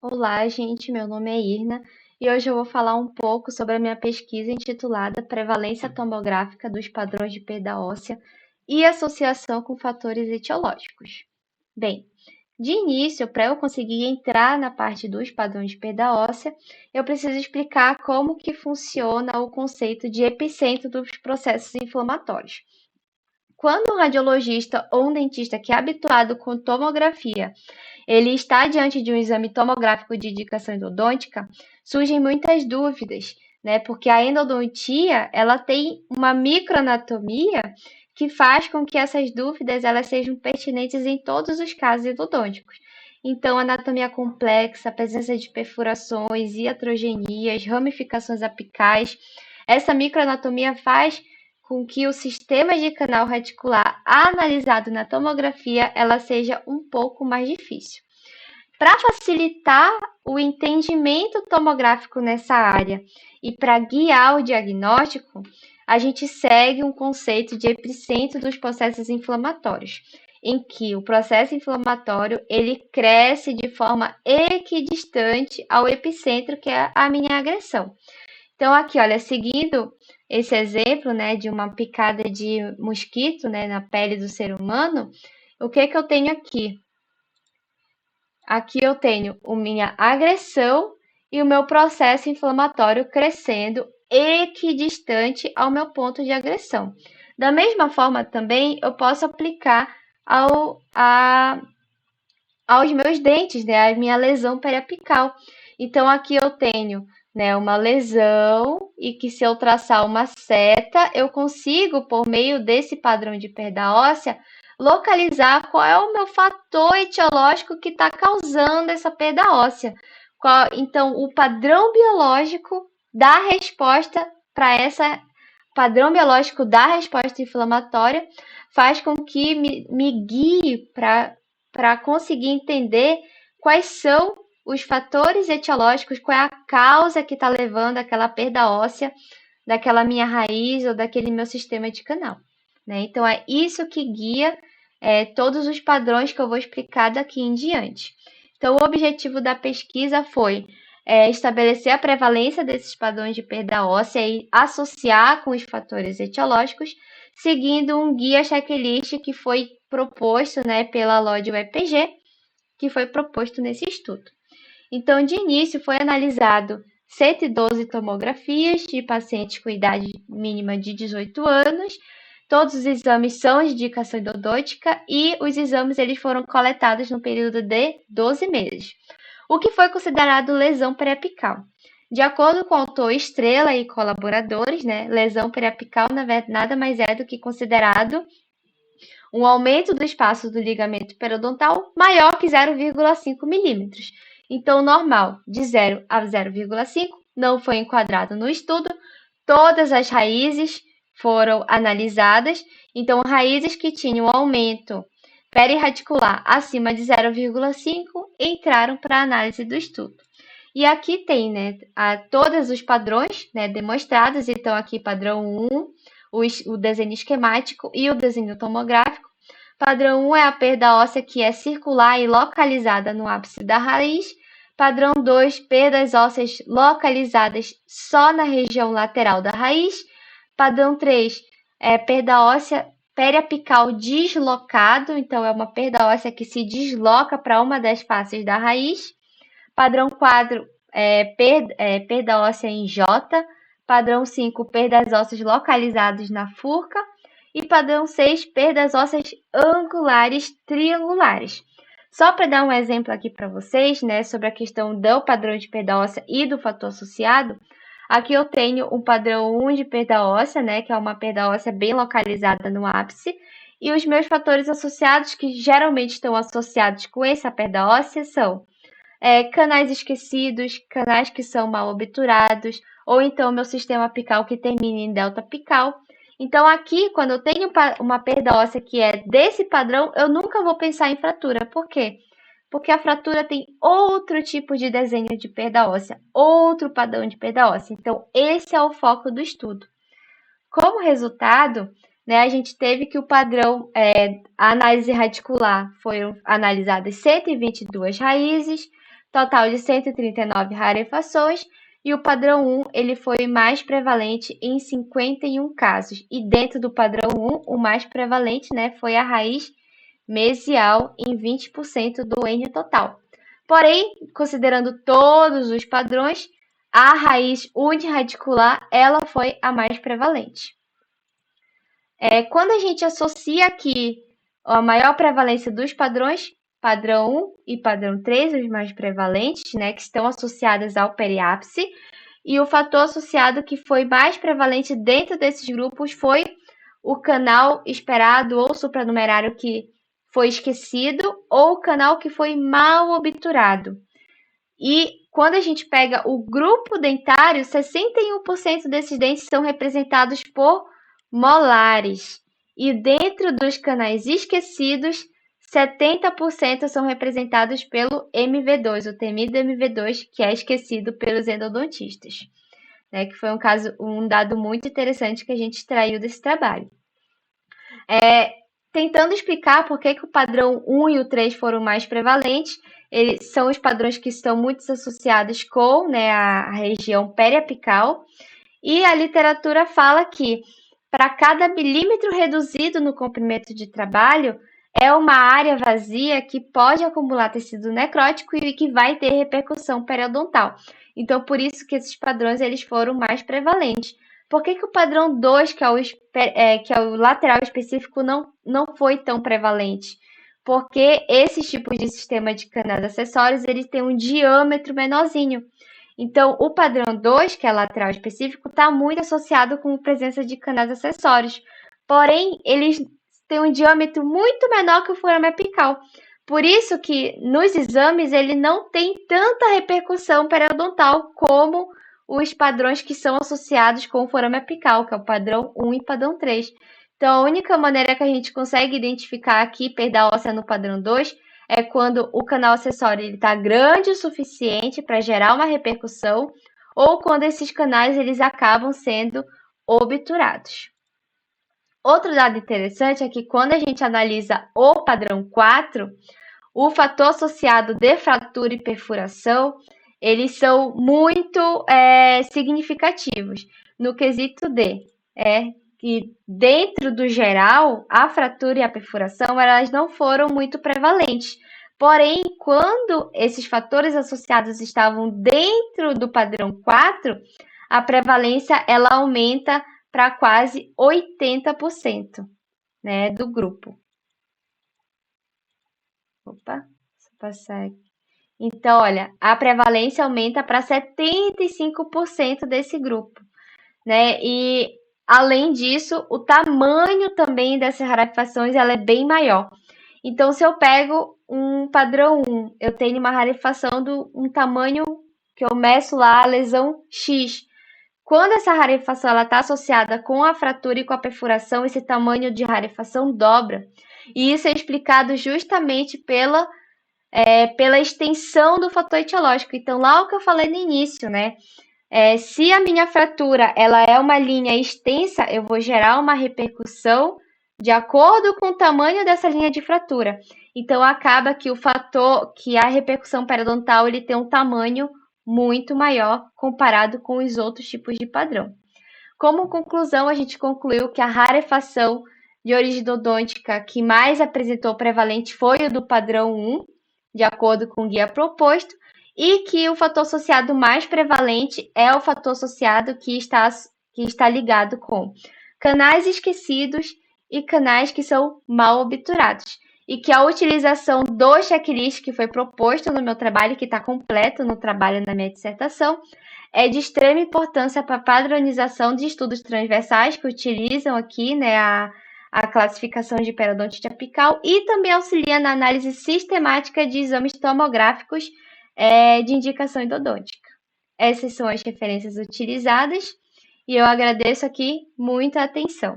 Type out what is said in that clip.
Olá, gente. Meu nome é Irna e hoje eu vou falar um pouco sobre a minha pesquisa intitulada Prevalência tomográfica dos padrões de perda óssea e associação com fatores etiológicos. Bem, de início, para eu conseguir entrar na parte dos padrões de perda óssea, eu preciso explicar como que funciona o conceito de epicentro dos processos inflamatórios. Quando um radiologista ou um dentista que é habituado com tomografia ele está diante de um exame tomográfico de indicação endodôntica, surgem muitas dúvidas, né? Porque a endodontia, ela tem uma microanatomia que faz com que essas dúvidas elas sejam pertinentes em todos os casos endodônticos. Então, anatomia complexa, presença de perfurações, iatrogenias, ramificações apicais, essa microanatomia faz com que o sistema de canal radicular analisado na tomografia ela seja um pouco mais difícil. Para facilitar o entendimento tomográfico nessa área e para guiar o diagnóstico, a gente segue um conceito de epicentro dos processos inflamatórios, em que o processo inflamatório ele cresce de forma equidistante ao epicentro, que é a minha agressão. Então, aqui, olha, seguindo esse exemplo, né, de uma picada de mosquito, né, na pele do ser humano, o que eu tenho aqui? Aqui eu tenho a minha agressão e o meu processo inflamatório crescendo equidistante ao meu ponto de agressão. Da mesma forma, também, eu posso aplicar aos meus dentes, né, a minha lesão periapical. Então, aqui eu tenho, né, uma lesão e que se eu traçar uma seta, eu consigo, por meio desse padrão de perda óssea, localizar qual é o meu fator etiológico que está causando essa perda óssea. Então, o padrão biológico da resposta para essa padrão biológico da resposta inflamatória faz com que me guie para conseguir entender quais são os fatores etiológicos, qual é a causa que está levando aquela perda óssea daquela minha raiz ou daquele meu sistema de canal, né? Então, é isso que guia todos os padrões que eu vou explicar daqui em diante. Então, o objetivo da pesquisa foi estabelecer a prevalência desses padrões de perda óssea e associar com os fatores etiológicos, seguindo um guia checklist que foi proposto, né, pela LOD UEPG, que foi proposto nesse estudo. Então, de início, foi analisado 112 tomografias de pacientes com idade mínima de 18 anos. Todos os exames são de indicação endodôntica e os exames eles foram coletados no período de 12 meses. O que foi considerado lesão periapical? De acordo com o autor Estrela e colaboradores, né, lesão periapical nada mais é do que considerado um aumento do espaço do ligamento periodontal maior que 0,5 milímetros. Então, normal de 0 a 0,5 não foi enquadrado no estudo. Todas as raízes foram analisadas. Então, raízes que tinham aumento perirradicular acima de 0,5 entraram para a análise do estudo. E aqui tem, né, todos os padrões, né, demonstrados. Então, aqui padrão 1, o desenho esquemático e o desenho tomográfico. Padrão 1 é a perda óssea que é circular e localizada no ápice da raiz. Padrão 2, perdas ósseas localizadas só na região lateral da raiz. Padrão 3 é perda óssea periapical deslocado, então é uma perda óssea que se desloca para uma das faces da raiz. Padrão 4 é perda óssea em J. Padrão 5, perdas ósseas localizadas na furca. E padrão 6, perdas ósseas angulares triangulares. Só para dar um exemplo aqui para vocês, né, sobre a questão do padrão de perda óssea e do fator associado, aqui eu tenho um padrão 1 de perda óssea, né, que é uma perda óssea bem localizada no ápice, e os meus fatores associados, que geralmente estão associados com essa perda óssea, são canais esquecidos, canais que são mal obturados, ou então meu sistema apical que termina em delta apical. Então, aqui, quando eu tenho uma perda óssea que é desse padrão, eu nunca vou pensar em fratura. Por quê? Porque a fratura tem outro tipo de desenho de perda óssea, outro padrão de perda óssea. Então, esse é o foco do estudo. Como resultado, né, a gente teve que o padrão, a análise radicular, foram analisadas 122 raízes, total de 139 rarefações, e o padrão 1 ele foi mais prevalente em 51 casos. E dentro do padrão 1, o mais prevalente, né, foi a raiz mesial em 20% do N total. Porém, considerando todos os padrões, a raiz uniradicular ela foi a mais prevalente. Quando a gente associa aqui a maior prevalência dos padrões, padrão 1 e padrão 3, os mais prevalentes, né, que estão associados ao periápice, e o fator associado que foi mais prevalente dentro desses grupos foi o canal esperado ou supranumerário que foi esquecido ou o canal que foi mal obturado. E quando a gente pega o grupo dentário, 61% desses dentes são representados por molares. E dentro dos canais esquecidos, 70% são representados pelo MV2, o temido MV2, que é esquecido pelos endodontistas. Né, que foi um dado muito interessante que a gente extraiu desse trabalho. Tentando explicar por que o padrão 1 e o 3 foram mais prevalentes, eles são os padrões que estão muito associados com, né, a região periapical, e a literatura fala que para cada milímetro reduzido no comprimento de trabalho, é uma área vazia que pode acumular tecido necrótico e que vai ter repercussão periodontal. Então, por isso que esses padrões eles foram mais prevalentes. Por que o padrão 2, que é o lateral específico, não foi tão prevalente? Porque esses tipos de sistema de canais acessórios, eles têm um diâmetro menorzinho. Então, o padrão 2, que é lateral específico, está muito associado com a presença de canais acessórios. Porém, eles têm um diâmetro muito menor que o forame apical. Por isso que, nos exames, ele não tem tanta repercussão periodontal como os padrões que são associados com o forame apical, que é o padrão 1 e padrão 3. Então, a única maneira que a gente consegue identificar aqui perda óssea no padrão 2 é quando o canal acessório está grande o suficiente para gerar uma repercussão ou quando esses canais eles acabam sendo obturados. Outro dado interessante é que quando a gente analisa o padrão 4, o fator associado de fratura e perfuração, eles são muito significativos no quesito que dentro do geral, a fratura e a perfuração elas não foram muito prevalentes. Porém, quando esses fatores associados estavam dentro do padrão 4, a prevalência ela aumenta para quase 80%, né, do grupo. Opa, deixa eu passar aqui. Então, olha, a prevalência aumenta para 75% desse grupo, né? E além disso, o tamanho também dessas rarefações ela é bem maior. Então, se eu pego um padrão 1, eu tenho uma rarefação de um tamanho que eu meço lá, a lesão X. Quando essa rarefação está associada com a fratura e com a perfuração, esse tamanho de rarefação dobra. E isso é explicado justamente pela extensão do fator etiológico. Então, lá o que eu falei no início, né? Se a minha fratura ela é uma linha extensa, eu vou gerar uma repercussão de acordo com o tamanho dessa linha de fratura. Então, acaba que a repercussão periodontal ele tem um tamanho muito maior comparado com os outros tipos de padrão. Como conclusão, a gente concluiu que a rarefação de origem endodôntica que mais apresentou prevalente foi o do padrão 1, de acordo com o guia proposto, e que o fator associado mais prevalente é o fator associado que está ligado com canais esquecidos e canais que são mal obturados. E que a utilização do checklist que foi proposto no meu trabalho, que está completo no trabalho na minha dissertação, é de extrema importância para a padronização de estudos transversais que utilizam aqui, né, a classificação de periodontite apical e também auxilia na análise sistemática de exames tomográficos de indicação endodôntica. Essas são as referências utilizadas e eu agradeço aqui muita atenção.